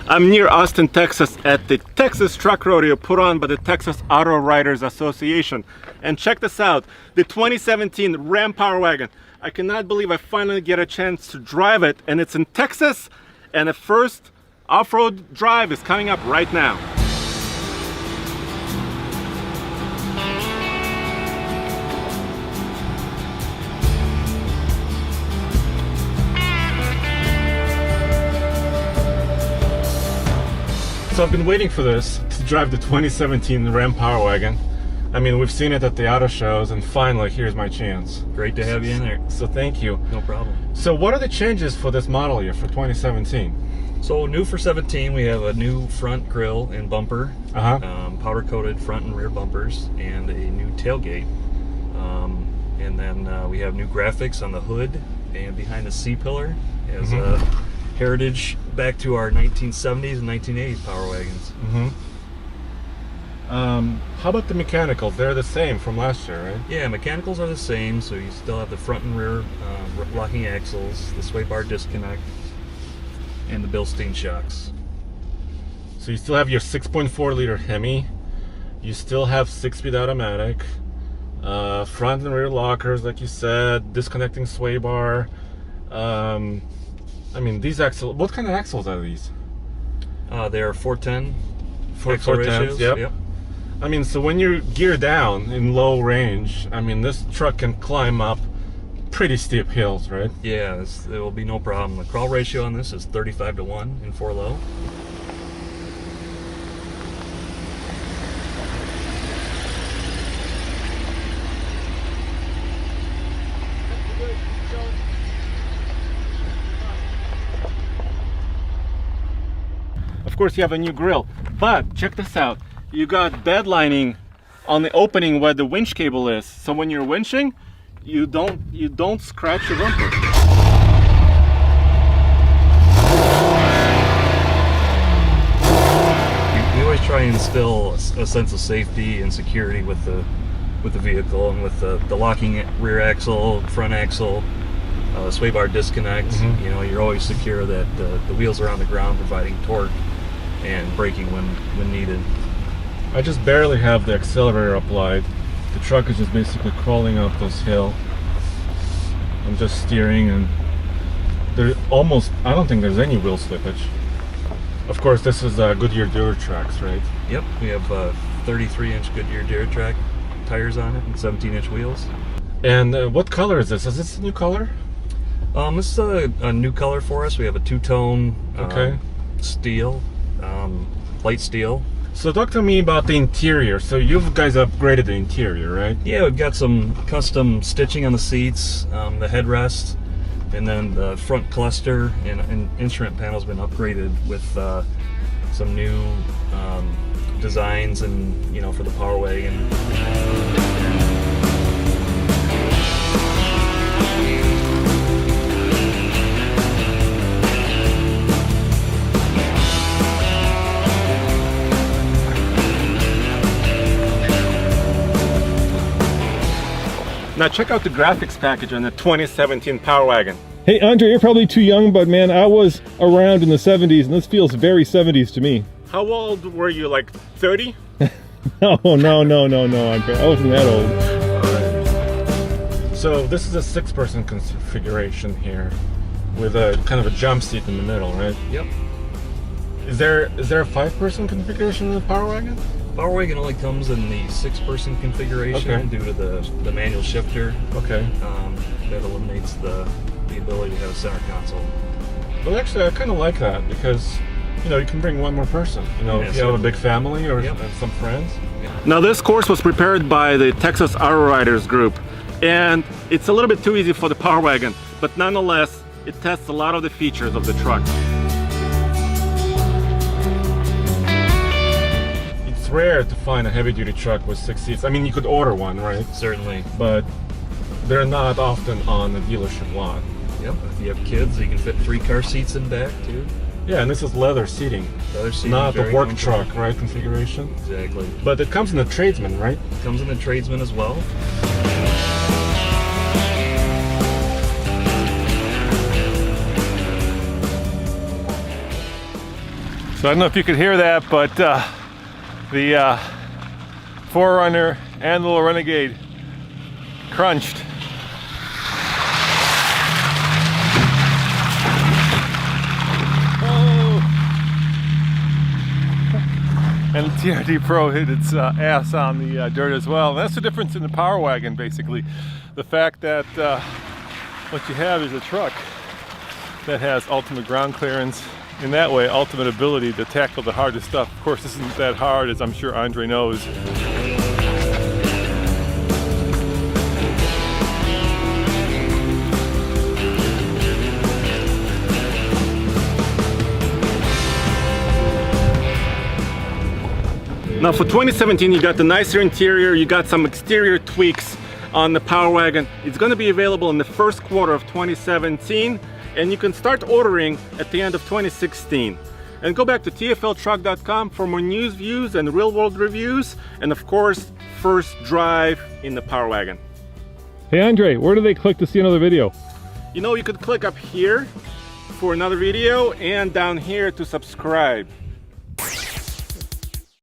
I'm near Austin, Texas at the Texas Truck Rodeo put on by the Texas Auto Riders Association. And check this out, the 2017 Ram Power Wagon. I cannot believe I finally get a chance to drive it, and it's in Texas, and the first off-road drive is coming up right now. So I've been waiting for this to drive the 2017 Ram Power Wagon. I mean, we've seen it at the auto shows, and finally, here's my chance. Great to have you in there. So thank you. No problem. So what are the changes for this model year, for 2017? So new for 17, we have a new front grille and bumper, powder-coated front and rear bumpers, and a new tailgate. And then we have new graphics on the hood and behind the C-pillar as a heritage back to our 1970s and 1980s Power Wagons. How about the mechanicals? They're the same from last year, right? Yeah, mechanicals are the same, so you still have the front and rear locking axles, the sway bar disconnect, and the Bilstein shocks. So you still have your 6.4 liter Hemi, you still have 6-speed automatic, front and rear lockers like you said, disconnecting sway bar. I mean, these axles, what kind of axles are these? They're 410 axle ratios. Yep. I mean, so when you're geared down in low range, I mean, this truck can climb up pretty steep hills, right? Yeah, there will be no problem. The crawl ratio on this is 35-to-1 in 4-low. Of course, you have a new grille, but check this out. You got bed lining on the opening where the winch cable is, so when you're winching, you don't scratch your bumper. We always try and instill a sense of safety and security with the vehicle, and with the locking rear axle, front axle, sway bar disconnect. You know, you're always secure that the wheels are on the ground, providing torque and braking when needed. I just barely have the accelerator applied. The truck is just basically crawling up this hill. I'm just steering, and I don't think there's any wheel slippage. Of course, this is Goodyear Duratrax, right? Yep, we have 33-inch Goodyear Duratrax tires on it and 17-inch wheels. And what color is this? Is this a new color? This is a new color for us. We have a two-tone steel, light steel. So talk to me about the interior. So you guys upgraded the interior, right? Yeah, we've got some custom stitching on the seats, the headrest, and then the front cluster and instrument panel's been upgraded with some new designs, and you know, for the Power Wagon. Now check out the graphics package on the 2017 Power Wagon. Hey Andre, you're probably too young, but man, I was around in the 70s, and this feels very 70s to me. How old were you, like 30? No, Andre, I wasn't that old. So this is a 6-person configuration here, with a kind of a jump seat in the middle, right? Yep. Is there a 5-person configuration in the Power Wagon? Power Wagon only comes in the 6-person configuration due to the manual shifter. Okay. That eliminates the ability to have a center console. Well, actually, I kind of like that, because you know, you can bring one more person. You know, if you have a big family or some friends. Yeah. Now, this course was prepared by the Texas Auto Riders group, and it's a little bit too easy for the Power Wagon, but nonetheless, it tests a lot of the features of the truck. It's rare to find a heavy-duty truck with 6 seats. I mean, you could order one, right? Certainly. But they're not often on the dealership lot. Yep. If you have kids, you can fit 3 car seats in back too. Yeah, and this is leather seating. Leather seating, not the work truck, right, configuration? Exactly. But it comes in the Tradesman, right? It comes in the Tradesman as well. So I don't know if you could hear that, but the 4Runner and the little Renegade crunched. And the TRD Pro hit its ass on the dirt as well. And that's the difference in the Power Wagon, basically. The fact that what you have is a truck that has ultimate ground clearance. In that way, ultimate ability to tackle the hardest stuff. Of course, this isn't that hard, as I'm sure Andre knows. Now for 2017, you got the nicer interior, you got some exterior tweaks on the Power Wagon. It's going to be available in the first quarter of 2017, and you can start ordering at the end of 2016. And go back to tfltruck.com for more news, views, and real-world reviews, and of course, first drive in the Power Wagon. Hey Andre, where do they click to see another video? You know, you could click up here for another video and down here to subscribe.